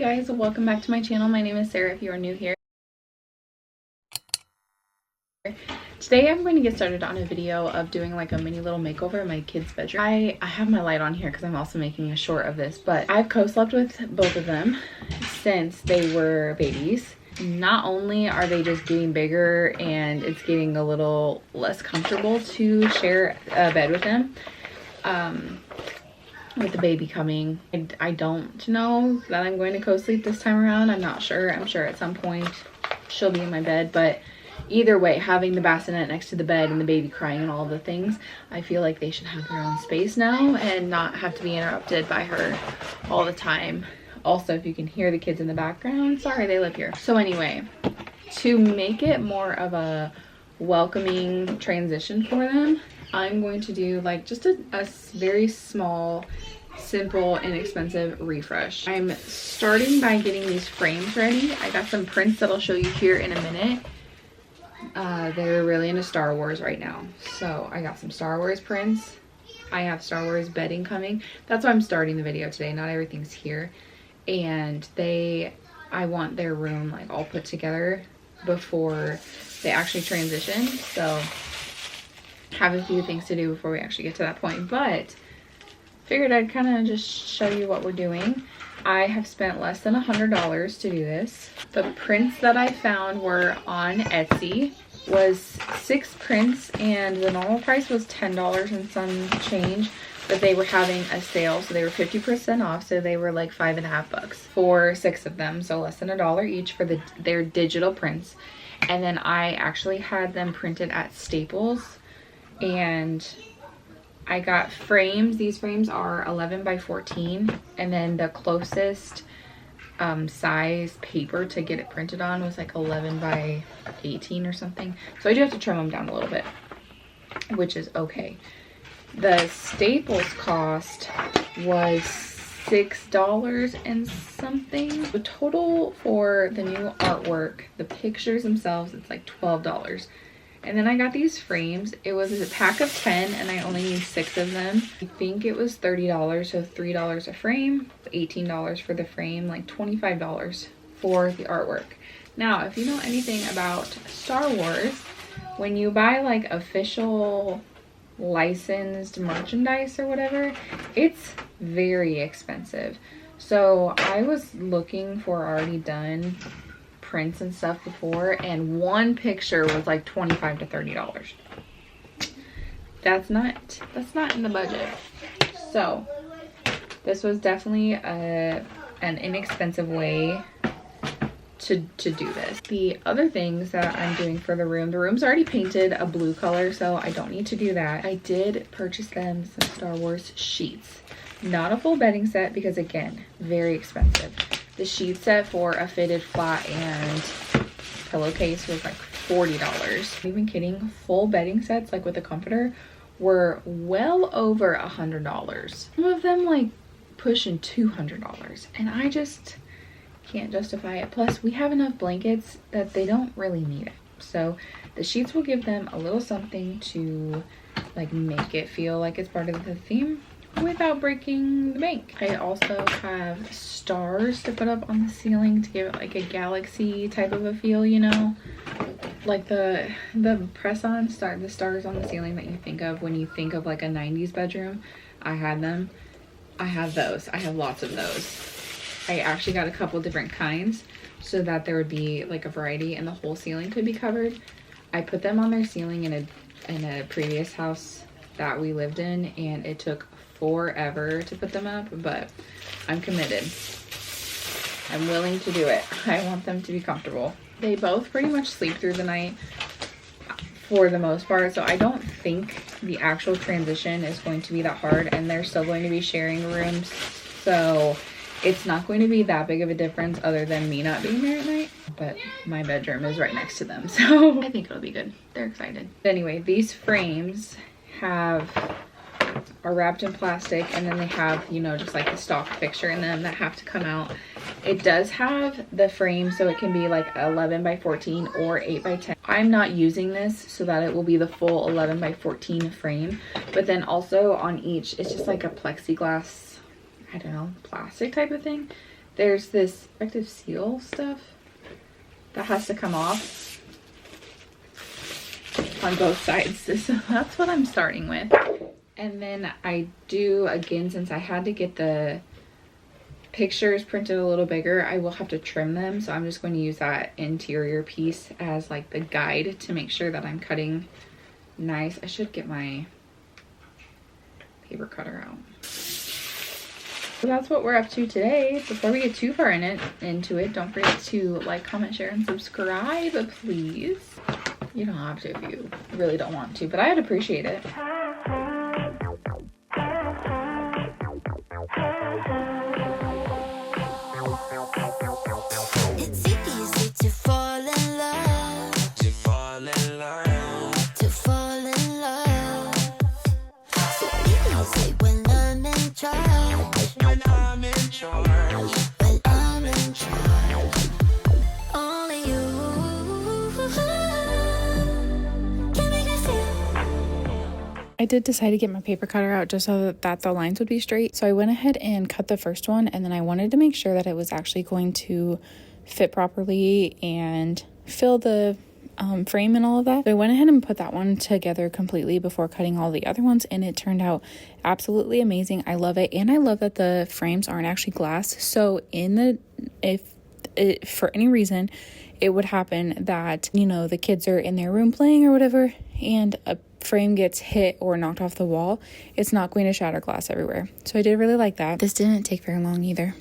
guys, welcome back to my channel. My name is Sarah if you are new here. Today I'm going to get started on a video of doing like a mini little makeover in my kids' bedroom. I have my light on here because I'm also making a short of this, but I've co-slept with both of them since they were babies. Not only are they just getting bigger and it's getting a little less comfortable to share a bed with them, with the baby coming, I don't know that I'm going to co-sleep this time around. I'm not sure. I'm sure at some point she'll be in my bed, but either way, having the bassinet next to the bed and the baby crying and all of the things, I feel like they should have their own space now and not have to be interrupted by her all the time. Also, if you can hear the kids in the background, sorry, they live here. So anyway, to make it more of a welcoming transition for them, I'm going to do like just a very small, simple, inexpensive refresh. I'm starting by getting these frames ready. I got some prints that I'll show you here in a minute. They're really into Star Wars right now. So I got some Star Wars prints. I have Star Wars bedding coming. That's why I'm starting the video today. Not everything's here. And I want their room like all put together before they actually transition. So have a few things to do before we actually get to that point, but figured I'd kind of just show you what we're doing. I have spent less than $100 to do this. The prints that I found were on Etsy. Was 6 prints and the normal price was $10 and some change, but they were having a sale, so they were 50% off, so they were like $5.50 for 6 of them, so less than $1 each for their digital prints. And then I actually had them printed at Staples, and I got frames. These frames are 11 by 14, and then the closest size paper to get it printed on was like 11 by 18 or something. So I do have to trim them down a little bit, which is okay. The Staples cost was $6 and something. The total for the new artwork, the pictures themselves, it's like $12. And then I got these frames. It was a pack of 10 and I only used 6 of them. I think it was $30, so $3 a frame, $18 for the frame, like $25 for the artwork. Now, if you know anything about Star Wars, when you buy like official licensed merchandise or whatever, it's very expensive. So I was looking for already done prints and stuff before, and one picture was like $25 to $30. That's not in the budget. So this was definitely an inexpensive way to do this. The other things that I'm doing for the room's already painted a blue color, so I don't need to do that. I did purchase them some Star Wars sheets. Not a full bedding set because again, very expensive. The sheet set for a fitted flat and pillowcase was like $40. Even kidding, full bedding sets like with a comforter were well over $100. Some of them like pushing $200, and I just can't justify it. Plus we have enough blankets that they don't really need it. So the sheets will give them a little something to like make it feel like it's part of the theme without breaking the bank. I also have stars to put up on the ceiling to give it like a galaxy type of a feel, you know, like the press-on star, the stars on the ceiling that you think of when you think of like a 90s bedroom. I had them. I have those. I have lots of those. I actually got a couple different kinds so that there would be like a variety and the whole ceiling could be covered. I put them on their ceiling in a previous house that we lived in, and it took forever to put them up, but I'm committed. I'm willing to do it. I want them to be comfortable. They both pretty much sleep through the night for the most part, so I don't think the actual transition is going to be that hard, and they're still going to be sharing rooms, so it's not going to be that big of a difference other than me not being there at night. But my bedroom is right next to them, so I think it'll be good. They're excited. But anyway, these frames are wrapped in plastic, and then they have, you know, just like the stock picture in them that have to come out. It does have the frame, so it can be like 11 by 14 or 8 by 10. I'm not using this so that it will be the full 11 by 14 frame, but then also on each, it's just like a plexiglass, I don't know, plastic type of thing there's this protective seal stuff that has to come off on both sides. So that's what I'm starting with. And then I do, again, since I had to get the pictures printed a little bigger, I will have to trim them. So I'm just going to use that interior piece as like the guide to make sure that I'm cutting nice. I should get my paper cutter out. So that's what we're up to today. Before we get too far into it, don't forget to like, comment, share, and subscribe, please. You don't have to if you really don't want to, but I'd appreciate it. It's easy to fall in love, to fall in love, to fall in love. So easy when I'm in charge, when I'm in charge, when I'm in charge. Only you can make me feel. I did decide to get my paper cutter out just so that the lines would be straight. So I went ahead and cut the first one, and then I wanted to make sure that it was actually going to fit properly and fill the frame and all of that. So I went ahead and put that one together completely before cutting all the other ones, and it turned out absolutely amazing. I love it, and I love that the frames aren't actually glass. So if for any reason it would happen that, you know, the kids are in their room playing or whatever, and a frame gets hit or knocked off the wall, it's not going to shatter glass everywhere. So I did really like that. This didn't take very long either.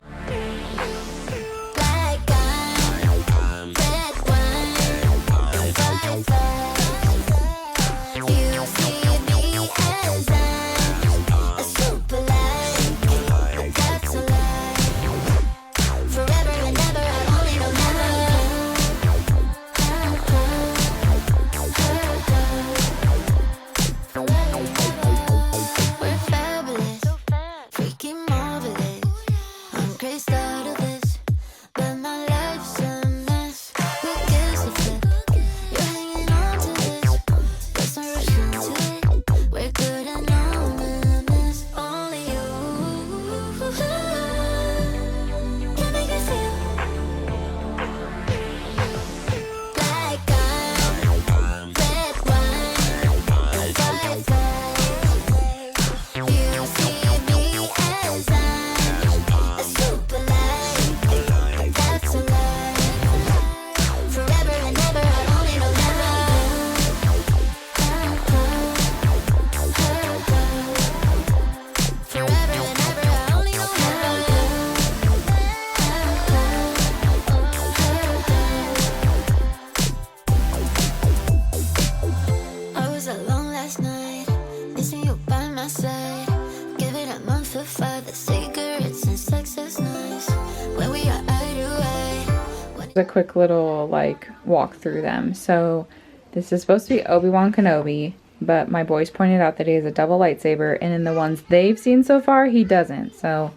A quick little like walk through them. So this is supposed to be Obi-Wan Kenobi, but my boys pointed out that he has a double lightsaber, and in the ones they've seen so far, he doesn't. So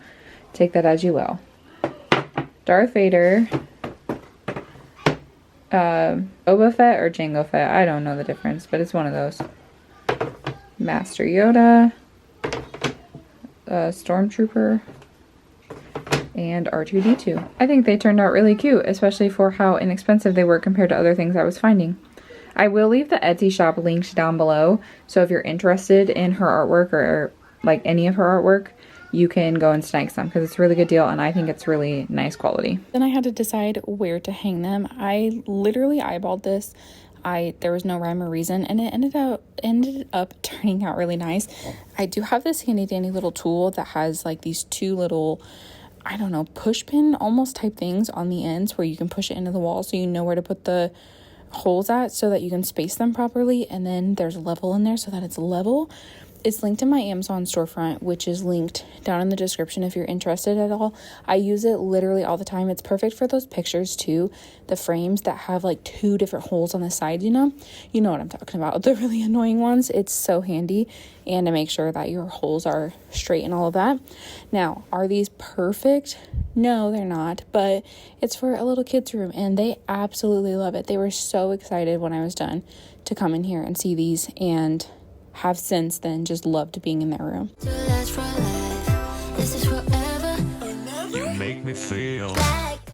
take that as you will. Darth Vader, Boba Fett or Jango Fett, I don't know the difference, but it's one of those. Master Yoda, Stormtrooper, and R2-D2. I think they turned out really cute, especially for how inexpensive they were compared to other things I was finding. I will leave the Etsy shop linked down below, so if you're interested in her artwork or like any of her artwork, you can go and snag some because it's a really good deal and I think it's really nice quality. Then I had to decide where to hang them. I literally eyeballed this. There was no rhyme or reason, and it ended up turning out really nice. I do have this handy dandy little tool that has like these two little, I don't know, push pin almost type things on the ends where you can push it into the wall so you know where to put the holes at so that you can space them properly. And then there's a level in there so that it's level. It's linked in my Amazon storefront, which is linked down in the description if you're interested at all. I use it literally all the time. It's perfect for those pictures too. The frames that have like two different holes on the side, you know what I'm talking about. The really annoying ones. It's so handy, and to make sure that your holes are straight and all of that. Now, are these perfect? No, they're not, but it's for a little kid's room and they absolutely love it. They were so excited when I was done to come in here and see these, and have since then just loved being in their room. To last for life. This is forever. You make make me feel.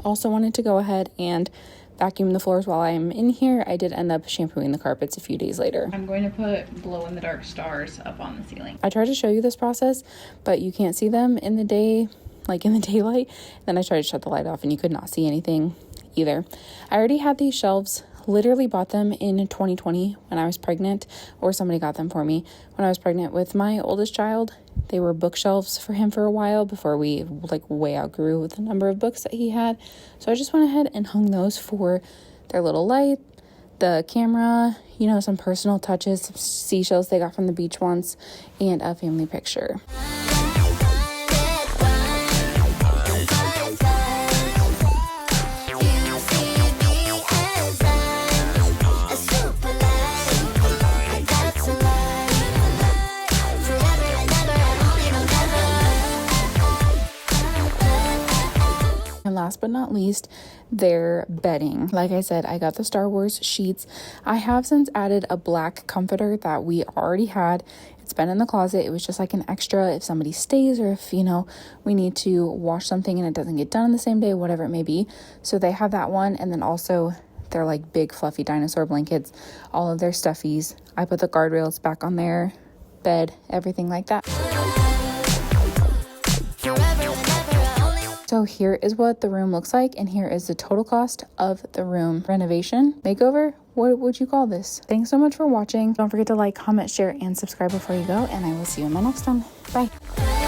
Also wanted to go ahead and vacuum the floors while I'm in here. I did end up shampooing the carpets a few days later. I'm going to put glow-in-the-dark stars up on the ceiling. I tried to show you this process, but you can't see them in the day, like in the daylight. Then I tried to shut the light off and you could not see anything either. I already had these shelves, literally bought them in 2020 when I was pregnant, or somebody got them for me when I was pregnant with my oldest child. They were bookshelves for him for a while before we like way outgrew the number of books that he had. So I just went ahead and hung those for their little light, the camera, you know, some personal touches, some seashells they got from the beach once, and a family picture. And last but not least, their bedding. Like I said, I got the Star Wars sheets. I have since added a black comforter that we already had. It's been in the closet. It was just like an extra if somebody stays, or if, you know, we need to wash something and it doesn't get done the same day, whatever it may be. So they have that one. And then also their like big fluffy dinosaur blankets, all of their stuffies. I put the guardrails back on their bed, everything like that. So here is what the room looks like, and here is the total cost of the room renovation, makeover. What would you call this? Thanks so much for watching. Don't forget to like, comment, share, and subscribe before you go, and I will see you in my next one. Bye.